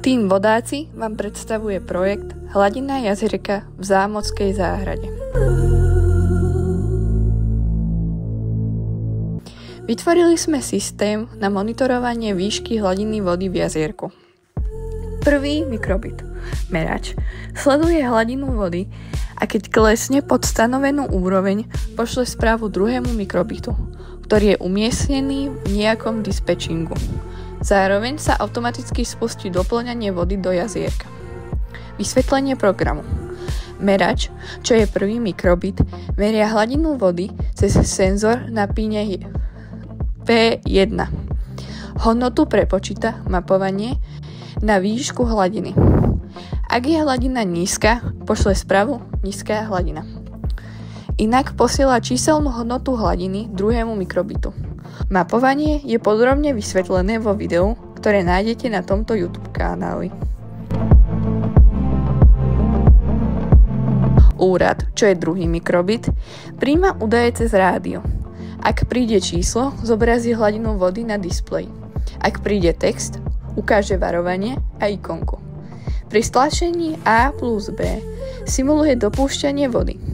Tým vodáci vám predstavuje projekt Hladina jazierka v Zámockej záhrade. Vytvorili sme systém na monitorovanie výšky hladiny vody v jazierku. Prvý mikrobit, merač, sleduje hladinu vody a keď klesne pod stanovenú úroveň, pošle správu druhému mikrobitu, ktorý je umiestnený v nejakom dispečingu. Zároveň sa automaticky spustí doplňanie vody do jazierka. Vysvetlenie programu. Merač, čo je prvý mikrobit, meria hladinu vody cez senzor na píne P1. Hodnotu prepočíta mapovanie na výšku hladiny. Ak je hladina nízka, pošle správu nízka hladina. Inak posiela číselnú hodnotu hladiny druhému mikrobitu. Mapovanie je podrobne vysvetlené vo videu, ktoré nájdete na tomto YouTube kanáli. Úrad, čo je druhý mikrobit, prijíma údaje cez rádio. Ak príde číslo, zobrazí hladinu vody na displeji. Ak príde text, ukáže varovanie a ikonku. Pri stlačení A plus B simuluje dopúšťanie vody.